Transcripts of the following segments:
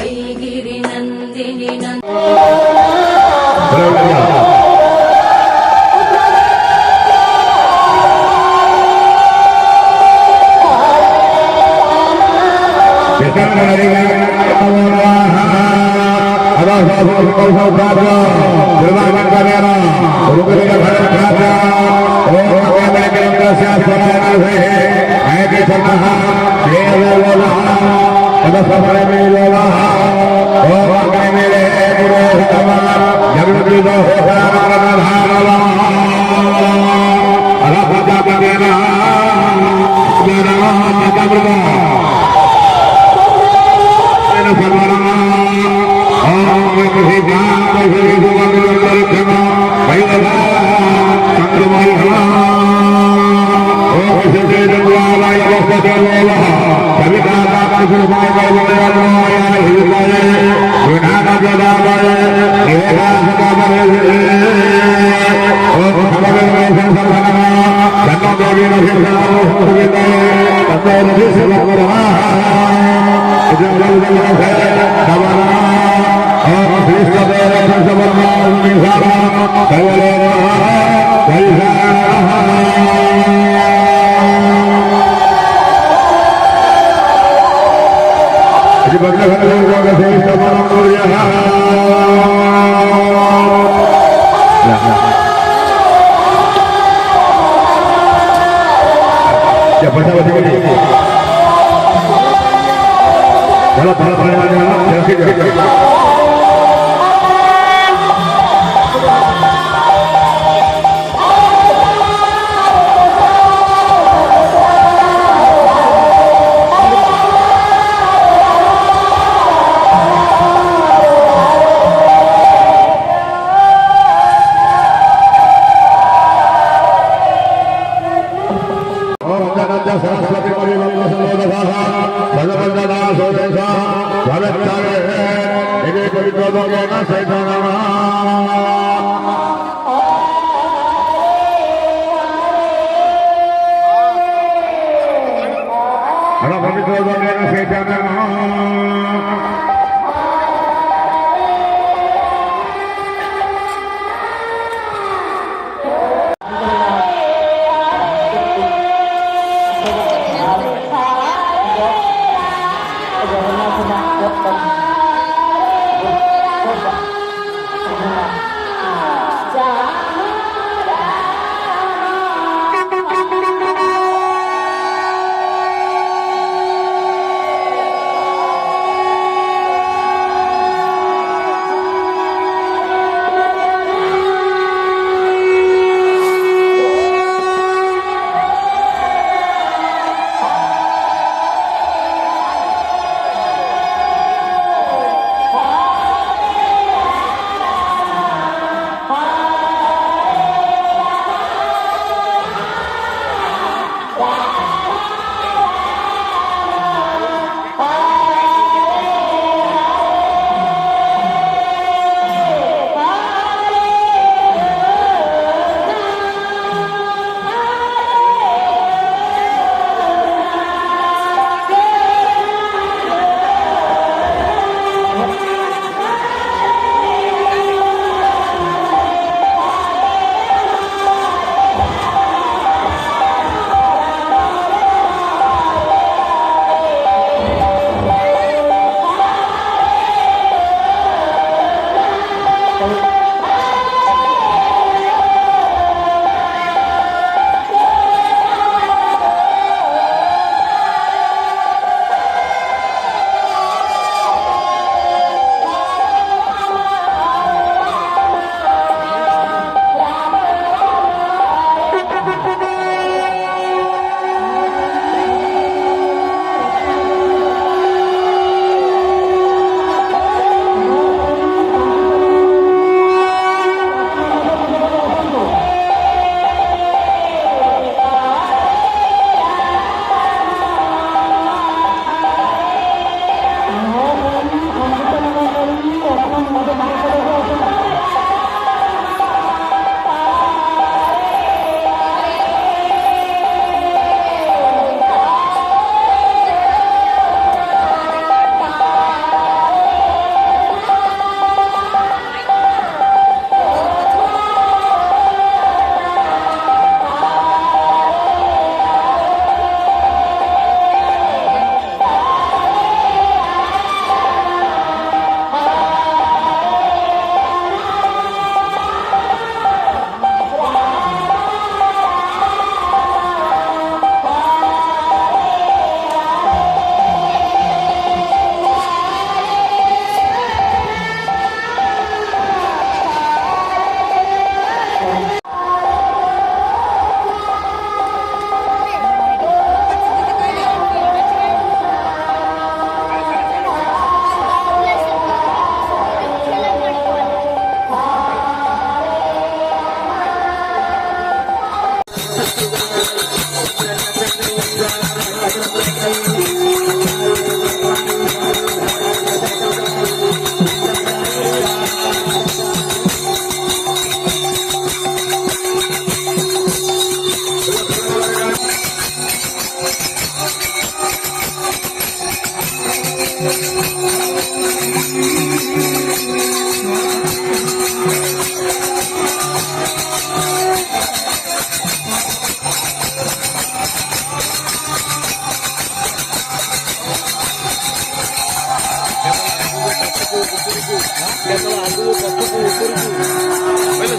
वैगिरि नन्दिनि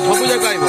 ସବୁ ଯାକ ଆଇବ।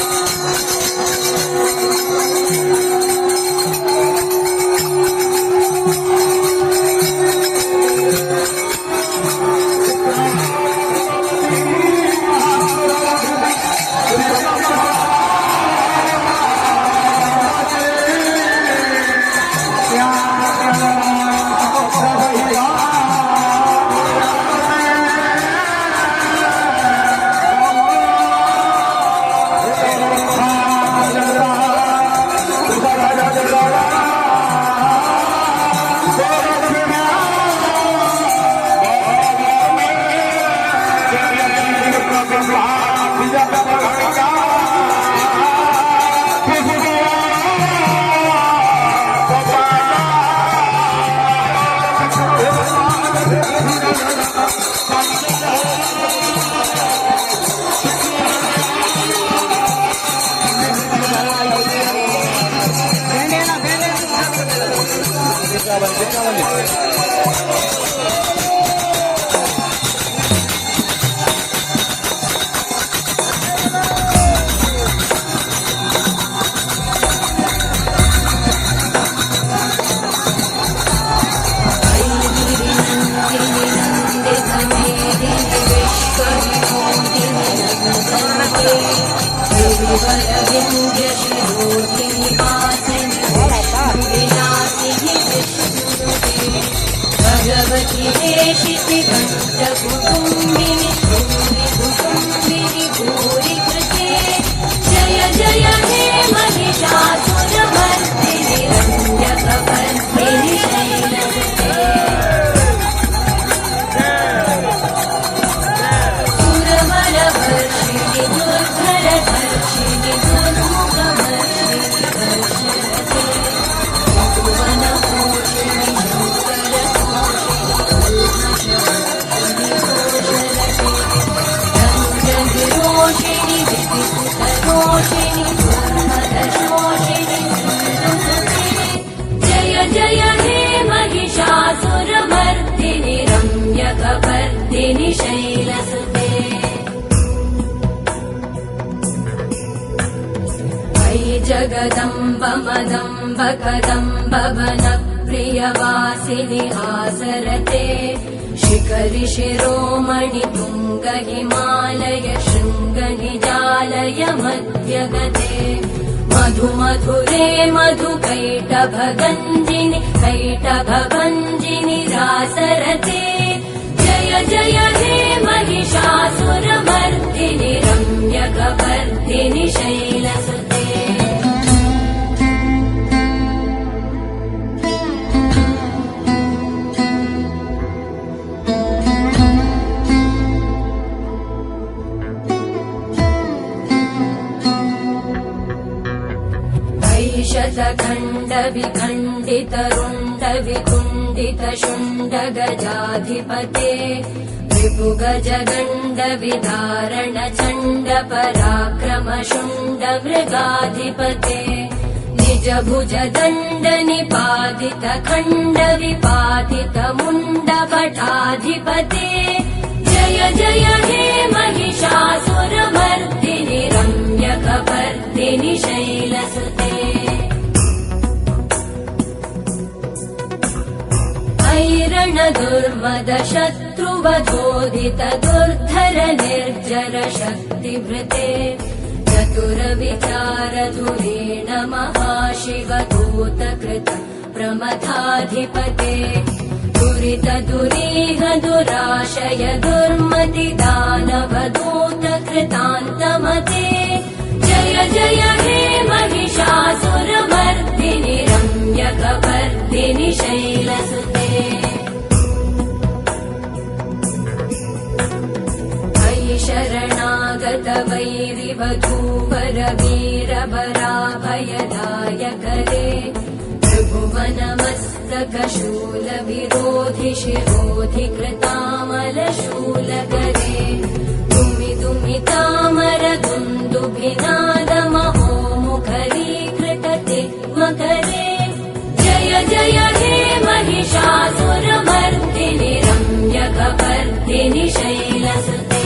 भगवती देशिति कुटुम्बिनि कुटुम्बिनि भूरि कृते जय जय हे महिषासुरमर्दिनि रम्यकपर्दिनि शैलसुते सुरवरवर्षिणि दुर्धरधर्षिणि दुर्मुखवर्षिणि वर्षरते भुवनभूषिणि रोषिणि विधिसुतरोषिणि सुरमदशोषिणि जय जय हे महिषासुरमर्दिनि रम्यकपर्दिनि शैलसुते अयि जगदम्ब मदम्ब कदम्ब वनप्रियवासिनि आसरते शिखरि शिरोमणि तुङ्ग हिमालय शृङ्ग निजालय मध्यगते मधु मधुरे मधु कैटभगञ्जिनि कैटभभञ्जिनि रासरते जय जय हे महिषासुरमर्दिनि रम्यकपर्दिनि शैलसुते शतखण्ड विखण्डित रुण्ड विकुण्डित शुण्ड गजाधिपते रिपु गज गण्ड विदारण चण्ड पराक्रम शुण्ड मृगाधिपते निज भुज दण्ड निपातित खण्ड विपातित मुण्ड भटाधिपते जय जय हे महिषासुरमर्दिनि रम्यकपर्दिनि शैलसुते ऐरण दुर्मद शत्रुवधोदित दुर्धर निर्जर शक्तिभृते चतुर विचार धुरेण महाशिव दूत कृत प्रमथाधिपते दुरित दुरीह दुराशय दुर्मति दानव दूत कृतान्तमते जय जय हे महिषासुरमर्दिनि रम्यकपर्दिनि शैलसुते अयि शरणागत वैरिवधूवर वीरवराभयदायकरे त्रिभुवनमस्तक शूल विरोधि शिरोधि शैलसुते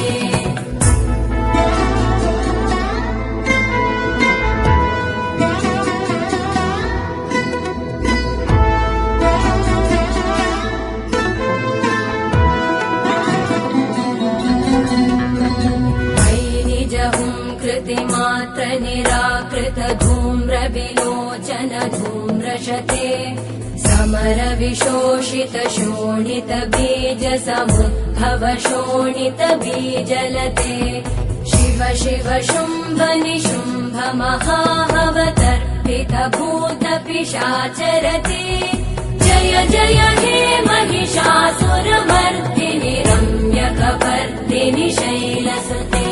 कृतिमात्र निराकृत धूम्र विलोचन धूम्रशते समर विशोषित शोणित बीज समुद्भव शोणित बीजलते शिव शिव शुम्भ निशुम्भ महाहवतर्पित भूत पिशाचरते जय जय हे महिषासुरमर्दिनि रम्यकपर्दिनि शैलसुते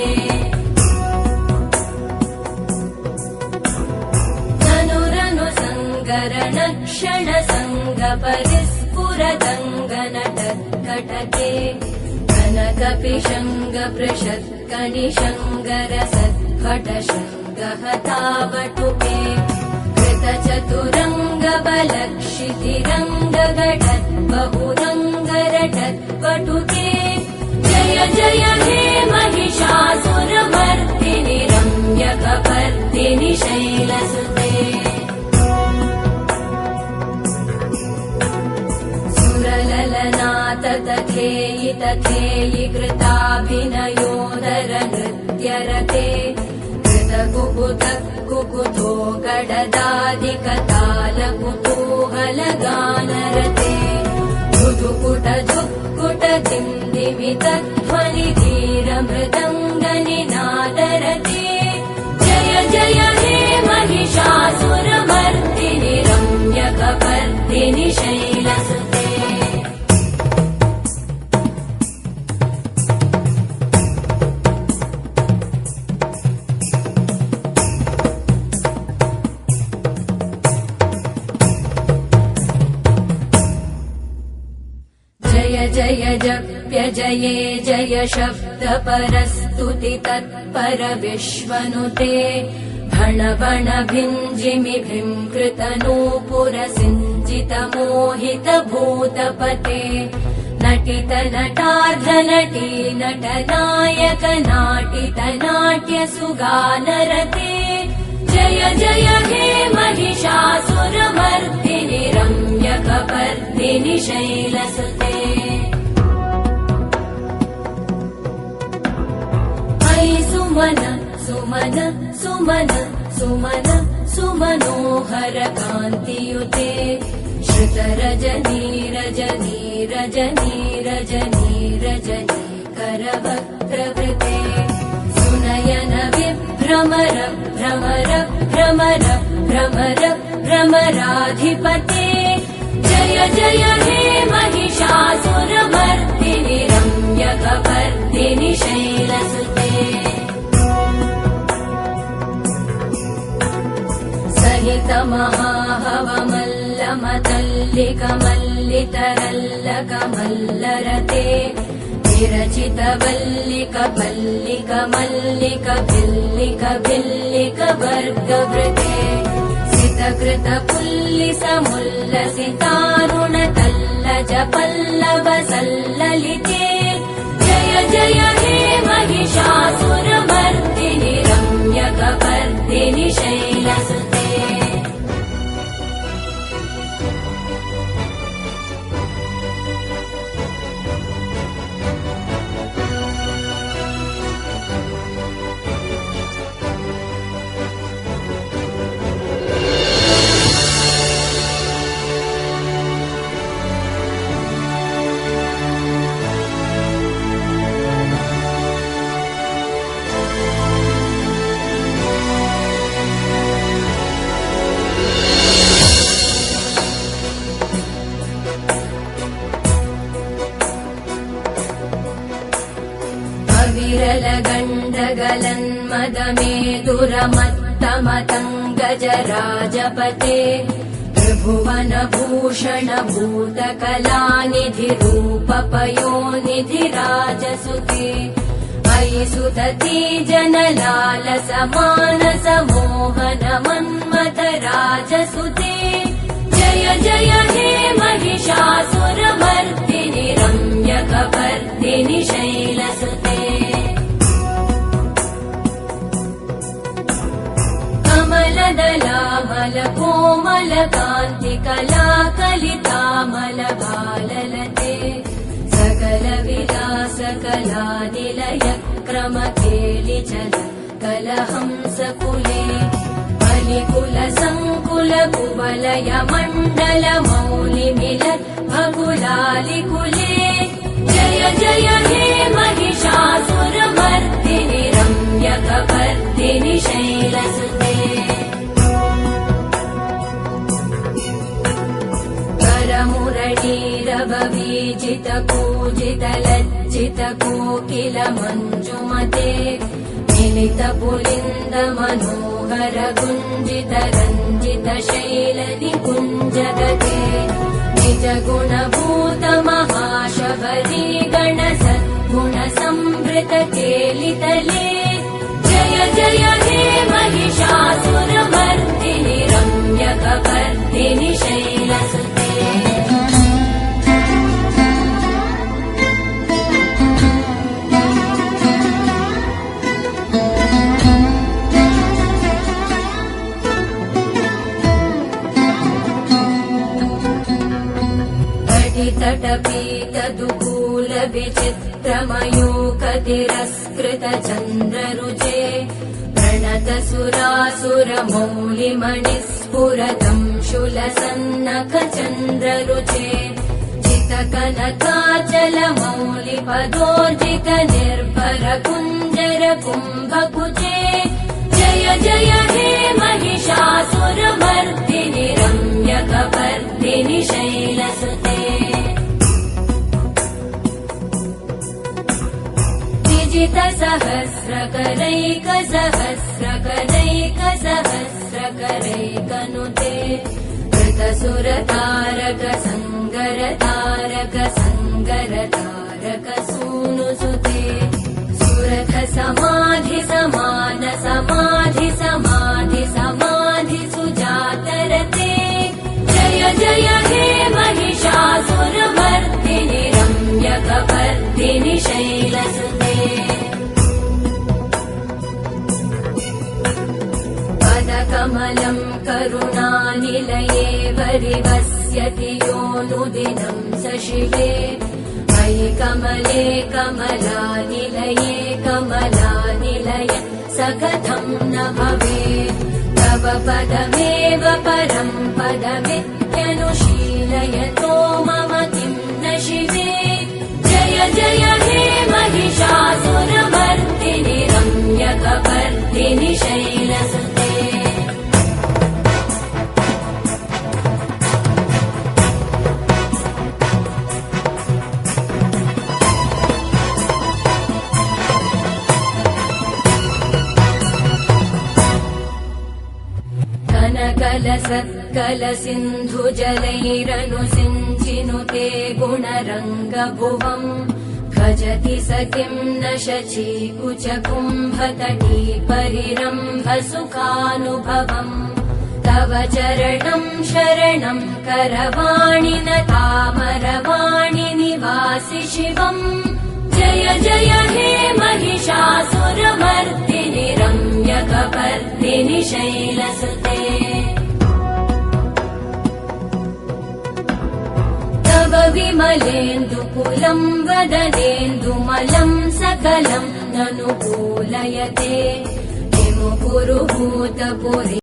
क्षण संग परिस्फुरदङ्ग नटत्कटके कनक पिशङ्ग पृषत्कनिशङ्ग रसत्फट शृङ्ग हतावटुके कृत चतुरङ्ग बलक्षितिरङ्ग घटत् बहुरङ्ग रटत् पटुके जय जय हे महिषासुरमर्दिनि रम्यकपर्दिनि शैलसुते तथेयि तथेयि कृताभिनयोदर नृत्यरते कृत कुकुत कुकुतो गडदादिकताल कुतूहल गानरते धुधुकुट धुक्कुट दिन्दिमित ध्वनि धीर मृदङ्ग निनादरते जय जय हे महिषासुरमर्दिनि रम्यकपर्दिनि शैलसुते जय जप्य जये जय शब्द परस्तुति तत्पर विश्वनुते भण बण भिञ्जिमि भीङ्कृत नूपुर सिञ्जित मोहित भूतपते नटित नटार्ध नटी नट नायक नाटित नाट्य सुगानरते जय जय हे महिषासुरमर्दिनि रम्यकपर्दिनि शैलसुते सुमन सुमन सुमन सुमन सुमनोहर कान्तियुते श्रुत रजनी रजनी रजनी रजनी रजनी करवक्त्रवृते सुनयन विभ्रमर भ्रमर भ्रमर भ्रमर भ्रमराधिपते जय जय हे महिषासुरमर्दिनि रम्यकपर्दिनि शैलसुते सहित महाहवमल्लमतल्लिक मल्लितरल्लक मल्लरते विरचित वल्लिक पल्लिक मल्लिक भिल्लिक भिल्लिक वर्गवृते सितकृत पुल्लिस मुल्लसितारुण तल्लज पल्लव सल्ललिते जय जय हे महिषासुरमर्दिनि रम्यकपर्दिनि शैलसुते विरल गण्डगलन्मदमेदुरमत्तमतङ्गजराजपते त्रिभुवन भूषण भूतकलानिधि रूपपयोनिधि राजसुते अयि सुदती जनलालस मानस मोहन मन्मथ राजसुते जय जय हे महिषासुरमर्दिनि रम्यकपर्दिनि कमलदलामलकपर्दिनि शैलसुते कमलदलामलकोमलकान्तिकलाकलितामलभाललते सकलविलासकलानिलय क्रमकेलिचल कलहंसकुले बलिकुलसङ्कुलकुवलय मण्डल मौलिमिलत् भकुलालिकुले जय जय हे महिषासुरमर्दिनि रम्यकपर्दिनि शैलसुते करमुरलीरववीजितकूजितलज्जितकोकिल मञ्जुमते मिलितपुलिन्द मनोहर गुञ्जित रञ्जित शैलनिकुञ्जगते निज गुणभूत महाशबरी गण सद्गुण संवृत केलितले जय जय हे महिषासुरमर्दिनि रम्यकपर्दिनि शैलसुते तटपीतदुकूल विचित्रमयूकतिरस्कृत चन्द्ररुचे प्रणत सुरासुरमौलिमणिस्फुरतं शूलसन्नख चन्द्ररुचे चितकनकाचल मौलिपदोर्जित निर्भर कुञ्जर कुम्भकुचे जय जय हे महिषासुरमर्दिनि रम्यकपर्दिनि शैलसुते सहस्रकरैकसहस्रकरैकसहस्रकरैकनुते कृतसुरतारक सङ्गरतारक सङ्गरतारक सूनुसुते सुरथ समाधि समान समाधि समाधि समाधि सुजातरते जय जय हे महिषासुरमर्दिनि रम्यकपर्दिनि शैलसुते पदकमलं करुणानिलये वरिवस्यति योऽनुदिनं स शिवे मयि कमले कमलानिलये कमलानिलय स कथं न भवेत् तव पदमेव परं पदमित्यनुशीलयतो मम किं न शिवे जय जय हे महिषासुरमर्दिनि रम्यकपर्दिनि शैलसुते कनकलसत्कलसिन्धुजलैरनुसिञ्चिनुते गुणरङ्गभुवम् भजति स किं न शचीकुचकुम्भतटी परिरम्भ सुखानुभवम् तव चरणं शरणं करवाणि न तामरवाणि निवासि शिवम् जय जय हे महिषासुरमर्दिनि रम्यकपर्दिनि शैलसुते तव विमलेन्दुकुलं वदनेन्दुमलं सकलं ननु कूलयते किमु पुरुहूतपुरी